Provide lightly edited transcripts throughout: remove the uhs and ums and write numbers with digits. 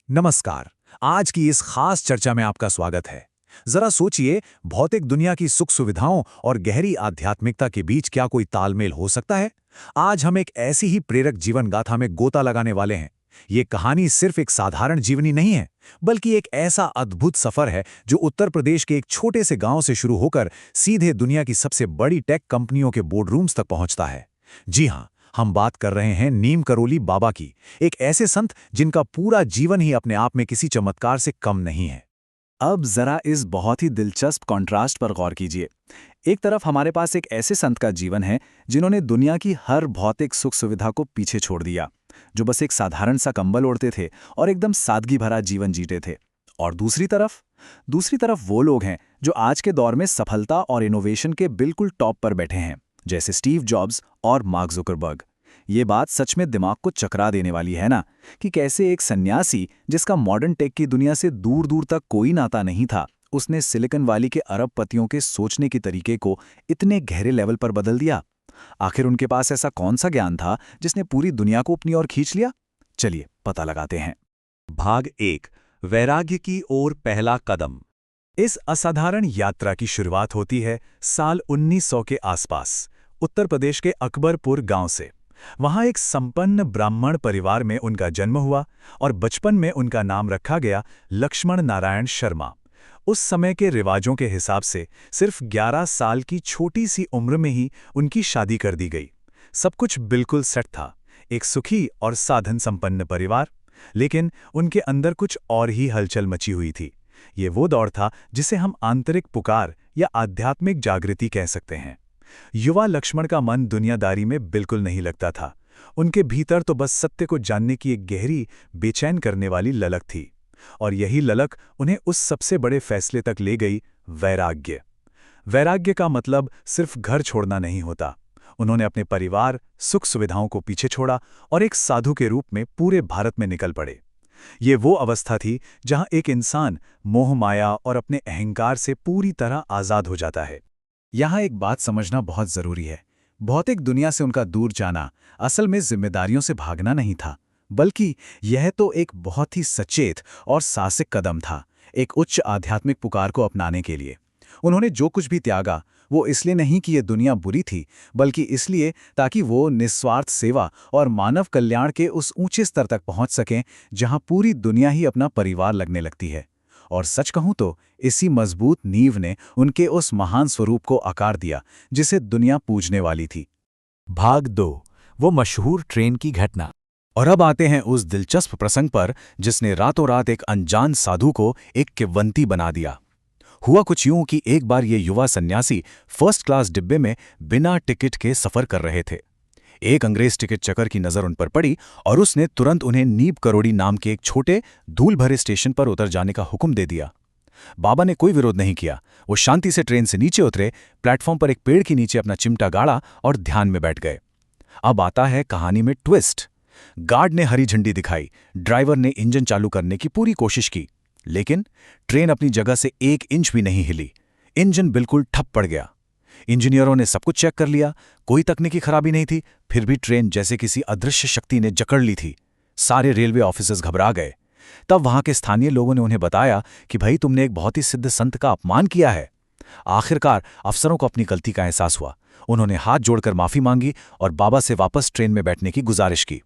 नमस्कार। आज की इस खास चर्चा में आपका स्वागत है। जरा सोचिए, भौतिक दुनिया की सुख सुविधाओं और गहरी आध्यात्मिकता के बीच क्या कोई तालमेल हो सकता है? आज हम एक ऐसी ही प्रेरक जीवन गाथा में गोता लगाने वाले हैं। ये कहानी सिर्फ एक साधारण जीवनी नहीं है, बल्कि एक ऐसा अद्भुत सफर है जो उत्तर प्रदेश के एक छोटे से गांव से शुरू होकर सीधे दुनिया की सबसे बड़ी टेक कंपनियों के बोर्डरूम्स तक पहुंचता है। जी हाँ, हम बात कर रहे हैं नीम करोली बाबा की, एक ऐसे संत जिनका पूरा जीवन ही अपने आप में किसी चमत्कार से कम नहीं है। अब जरा इस बहुत ही दिलचस्प कॉन्ट्रास्ट पर गौर कीजिए। एक तरफ हमारे पास एक ऐसे संत का जीवन है जिन्होंने दुनिया की हर भौतिक सुख सुविधा को पीछे छोड़ दिया, जो बस एक साधारण सा कंबल ओढ़ते थे और एकदम सादगी भरा जीवन जीते थे। और दूसरी तरफ वो लोग हैं जो आज के दौर में सफलता और इनोवेशन के बिल्कुल टॉप पर बैठे हैं, जैसे स्टीव जॉब्स और मार्क जुकरबर्ग। ये बात सच में दिमाग को चकरा देने वाली है ना, कि कैसे एक सन्यासी जिसका मॉडर्न टेक की दुनिया से दूर दूर तक कोई नाता नहीं था, उसने सिलिकॉन वैली के अरबपतियों के सोचने के तरीके को इतने गहरे लेवल पर बदल दिया। आखिर उनके पास ऐसा कौन सा ज्ञान था जिसने पूरी दुनिया को अपनी ओर खींच लिया? चलिए पता लगाते हैं। भाग 1, वैराग्य की ओर पहला कदम। इस असाधारण यात्रा की शुरुआत होती है साल 1900 के आसपास, उत्तर प्रदेश के अकबरपुर गांव से। वहां एक संपन्न ब्राह्मण परिवार में उनका जन्म हुआ और बचपन में उनका नाम रखा गया लक्ष्मण नारायण शर्मा। उस समय के रिवाजों के हिसाब से सिर्फ 11 साल की छोटी सी उम्र में ही उनकी शादी कर दी गई। सब कुछ बिल्कुल सेट था, एक सुखी और साधन संपन्न परिवार। लेकिन उनके अंदर कुछ और ही हलचल मची हुई थी। ये वो दौर था जिसे हम आंतरिक पुकार या आध्यात्मिक जागृति कह सकते हैं। युवा लक्ष्मण का मन दुनियादारी में बिल्कुल नहीं लगता था। उनके भीतर तो बस सत्य को जानने की एक गहरी, बेचैन करने वाली ललक थी। और यही ललक उन्हें उस सबसे बड़े फैसले तक ले गई, वैराग्य। वैराग्य का मतलब सिर्फ घर छोड़ना नहीं होता। उन्होंने अपने परिवार, सुख सुविधाओं को पीछे छोड़ा और एक साधु के रूप में पूरे भारत में निकल पड़े। ये वो अवस्था थी जहां एक इंसान मोह माया और अपने अहंकार से पूरी तरह आज़ाद हो जाता है। यहाँ एक बात समझना बहुत जरूरी है। भौतिक दुनिया से उनका दूर जाना असल में जिम्मेदारियों से भागना नहीं था, बल्कि यह तो एक बहुत ही सचेत और साहसिक कदम था, एक उच्च आध्यात्मिक पुकार को अपनाने के लिए। उन्होंने जो कुछ भी त्यागा, वो इसलिए नहीं कि ये दुनिया बुरी थी, बल्कि इसलिए ताकि वो निस्वार्थ सेवा और मानव कल्याण के उस ऊंचे स्तर तक पहुंच सकें जहां पूरी दुनिया ही अपना परिवार लगने लगती है। और सच कहूं तो इसी मजबूत नींव ने उनके उस महान स्वरूप को आकार दिया जिसे दुनिया पूजने वाली थी। भाग 2, वो मशहूर ट्रेन की घटना। और अब आते हैं उस दिलचस्प प्रसंग पर जिसने रातों रात एक अनजान साधु को एक किंवदंती बना दिया। हुआ कुछ यूं कि एक बार ये युवा सन्यासी फर्स्ट क्लास डिब्बे में बिना टिकट के सफर कर रहे थे। एक अंग्रेज टिकट चकर की नजर उन पर पड़ी और उसने तुरंत उन्हें नीम करोड़ी नाम के एक छोटे धूल भरे स्टेशन पर उतर जाने का हुक्म दे दिया। बाबा ने कोई विरोध नहीं किया। वो शांति से ट्रेन से नीचे उतरे, प्लेटफॉर्म पर एक पेड़ के नीचे अपना चिमटा गाड़ा और ध्यान में बैठ गए। अब आता है कहानी में ट्विस्ट। गार्ड ने हरी झंडी दिखाई, ड्राइवर ने इंजन चालू करने की पूरी कोशिश की, लेकिन ट्रेन अपनी जगह से 1 इंच भी नहीं हिली। इंजन बिल्कुल ठप पड़ गया। इंजीनियरों ने सब कुछ चेक कर लिया, कोई तकनीकी खराबी नहीं थी, फिर भी ट्रेन जैसे किसी अदृश्य शक्ति ने जकड़ ली थी। सारे रेलवे ऑफिसर्स घबरा गए। तब वहां के स्थानीय लोगों ने उन्हें बताया कि भाई, तुमने एक बहुत ही सिद्ध संत का अपमान किया है। आखिरकार अफसरों को अपनी गलती का एहसास हुआ। उन्होंने हाथ जोड़कर माफी मांगी और बाबा से वापस ट्रेन में बैठने की गुजारिश की।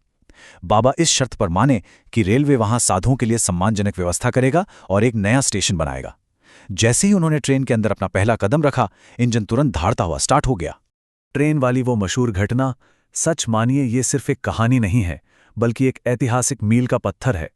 बाबा इस शर्त पर माने कि रेलवे वहां साधुओं के लिए सम्मानजनक व्यवस्था करेगा और एक नया स्टेशन बनाएगा। जैसे ही उन्होंने ट्रेन के अंदर अपना पहला कदम रखा, इंजन तुरंत धाड़ता हुआ स्टार्ट हो गया। ट्रेन वाली वो मशहूर घटना, सच मानिए ये सिर्फ एक कहानी नहीं है, बल्कि एक ऐतिहासिक मील का पत्थर है।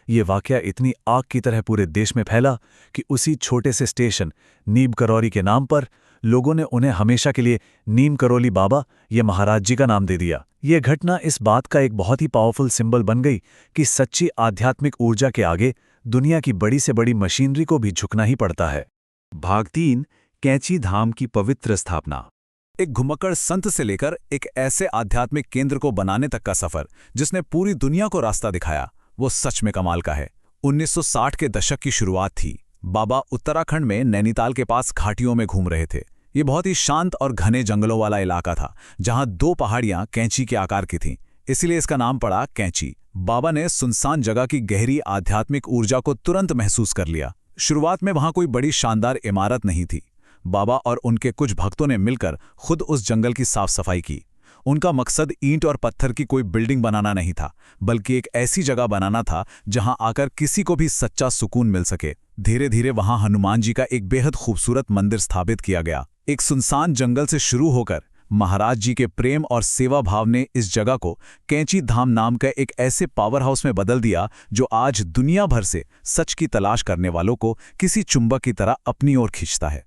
ये वाकया इतनी आग की तरह पूरे देश में फैला कि उसी छोटे से स्टेशन नीम करौरी के नाम पर लोगों ने उन्हें हमेशा के लिए नीम करोली बाबा, ये महाराज जी का नाम दे दिया। ये घटना इस बात का एक बहुत ही पावरफुल सिंबल बन गई कि सच्ची आध्यात्मिक ऊर्जा के आगे दुनिया की बड़ी से बड़ी मशीनरी को भी झुकना ही पड़ता है। भाग 3, कैंची धाम की पवित्र स्थापना। एक घुमक्कड़ संत से लेकर एक ऐसे आध्यात्मिक केंद्र को बनाने तक का सफर जिसने पूरी दुनिया को रास्ता दिखाया, वो सच में कमाल का है। 1960 के दशक की शुरुआत थी। बाबा उत्तराखंड में नैनीताल के पास घाटियों में घूम रहे थे। ये बहुत ही शांत और घने जंगलों वाला इलाका था, जहां 2 पहाड़ियां कैंची के आकार की थीं। इसीलिए इसका नाम पड़ा कैंची, बाबा ने सुनसान जगह की गहरी आध्यात्मिक ऊर्जा को तुरंत महसूस कर लिया। शुरुआत में वहां कोई बड़ी शानदार इमारत नहीं थी। बाबा और उनके कुछ भक्तों ने मिलकर खुद उस जंगल की साफ सफाई की। उनका मकसद ईंट और पत्थर की कोई बिल्डिंग बनाना नहीं था, बल्कि एक ऐसी जगह बनाना था जहां आकर किसी को भी सच्चा सुकून मिल सके। धीरे धीरे वहां हनुमान जी का एक बेहद खूबसूरत मंदिर स्थापित किया गया। एक सुनसान जंगल से शुरू होकर महाराज जी के प्रेम और सेवा भाव ने इस जगह को कैंची धाम नाम का एक ऐसे पावर हाउस में बदल दिया जो आज दुनिया भर से सच की तलाश करने वालों को किसी चुंबक की तरह अपनी ओर खींचता है।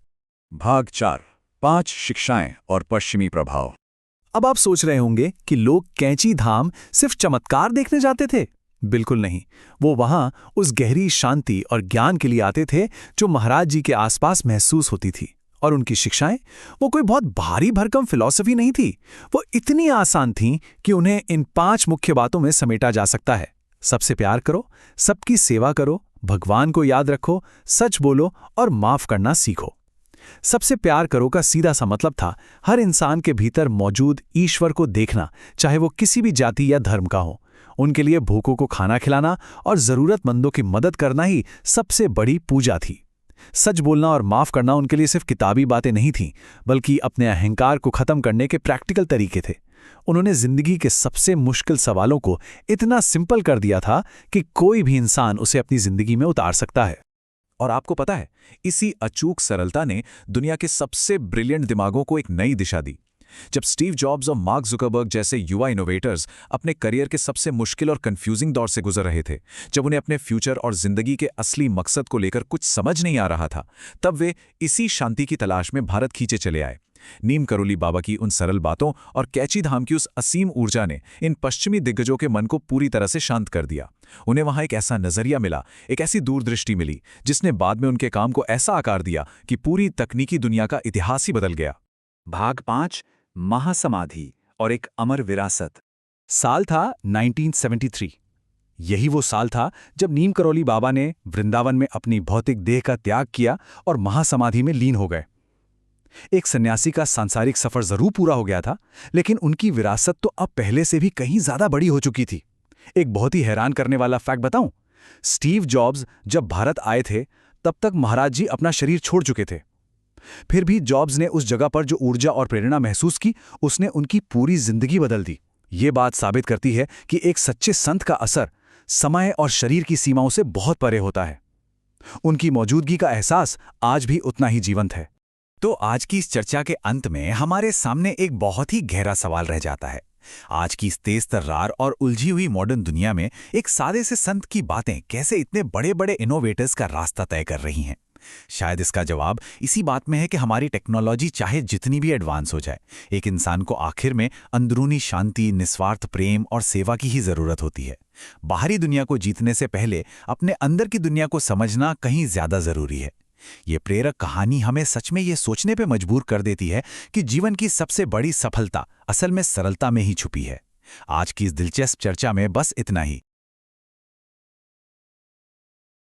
भाग 4 5 शिक्षाएं और पश्चिमी प्रभाव। अब आप सोच रहे होंगे कि लोग कैंची धाम सिर्फ चमत्कार देखने जाते थे। बिल्कुल नहीं, वो वहां उस गहरी शांति और ज्ञान के लिए आते थे जो महाराज जी के आसपास महसूस होती थी। और उनकी शिक्षाएं वो कोई बहुत भारी भरकम फिलॉसफी नहीं थी, वो इतनी आसान थीं कि उन्हें इन 5 मुख्य बातों में समेटा जा सकता है। सबसे प्यार करो, सबकी सेवा करो, भगवान को याद रखो, सच बोलो और माफ करना सीखो। सबसे प्यार करो का सीधा सा मतलब था हर इंसान के भीतर मौजूद ईश्वर को देखना, चाहे वो किसी भी जाति या धर्म का हो। उनके लिए भूखों को खाना खिलाना और जरूरतमंदों की मदद करना ही सबसे बड़ी पूजा थी। सच बोलना और माफ करना उनके लिए सिर्फ किताबी बातें नहीं थीं, बल्कि अपने अहंकार को खत्म करने के प्रैक्टिकल तरीके थे। उन्होंने जिंदगी के सबसे मुश्किल सवालों को इतना सिंपल कर दिया था कि कोई भी इंसान उसे अपनी जिंदगी में उतार सकता है। और आपको पता है, इसी अचूक सरलता ने दुनिया के सबसे ब्रिलियंट दिमागों को एक नई दिशा दी। जब स्टीव जॉब्स और मार्क जुकरबर्ग जैसे युवा इनोवेटर्स अपने करियर के सबसे मुश्किल और कंफ्यूजिंग दौर से गुजर रहे थे, जब उन्हें अपने फ्यूचर और जिंदगी के असली मकसद को लेकर कुछ समझ नहीं आ रहा था, तब वे इसी शांति की तलाश में भारत खींचे चले आए। नीम करोली बाबा की उन सरल बातों और कैची धाम की उस असीम ऊर्जा ने इन पश्चिमी दिग्गजों के मन को पूरी तरह से शांत कर दिया। उन्हें वहां एक ऐसा नजरिया मिला, एक ऐसी दूरदृष्टि मिली, जिसने बाद में उनके काम को ऐसा आकार दिया कि पूरी तकनीकी दुनिया का इतिहास ही बदल गया। भाग 5 महासमाधि और एक अमर विरासत। साल था 1973। यही वो साल था जब नीम करोली बाबा ने वृंदावन में अपनी भौतिक देह का त्याग किया और महासमाधि में लीन हो गए। एक सन्यासी का सांसारिक सफर जरूर पूरा हो गया था, लेकिन उनकी विरासत तो अब पहले से भी कहीं ज्यादा बड़ी हो चुकी थी। एक बहुत ही हैरान करने वाला फैक्ट बताऊं, स्टीव जॉब्स जब भारत आए थे तब तक महाराज जी अपना शरीर छोड़ चुके थे। फिर भी जॉब्स ने उस जगह पर जो ऊर्जा और प्रेरणा महसूस की, उसने उनकी पूरी जिंदगी बदल दी। ये बात साबित करती है कि एक सच्चे संत का असर समय और शरीर की सीमाओं से बहुत परे होता है। उनकी मौजूदगी का एहसास आज भी उतना ही जीवंत है। तो आज की इस चर्चा के अंत में हमारे सामने एक बहुत ही गहरा सवाल रह जाता है। आज की इस तेज तर्रार और उलझी हुई मॉडर्न दुनिया में एक सादे से संत की बातें कैसे इतने बड़े बड़े इनोवेटर्स का रास्ता तय कर रही हैं? शायद इसका जवाब इसी बात में है कि हमारी टेक्नोलॉजी चाहे जितनी भी एडवांस हो जाए, एक इंसान को आखिर में अंदरूनी शांति, निस्वार्थ प्रेम और सेवा की ही जरूरत होती है। बाहरी दुनिया को जीतने से पहले अपने अंदर की दुनिया को समझना कहीं ज्यादा जरूरी है। ये प्रेरक कहानी हमें सच में ये सोचने पे मजबूर कर देती है कि जीवन की सबसे बड़ी सफलता असल में सरलता में ही छुपी है। आज की इस दिलचस्प चर्चा में बस इतना ही।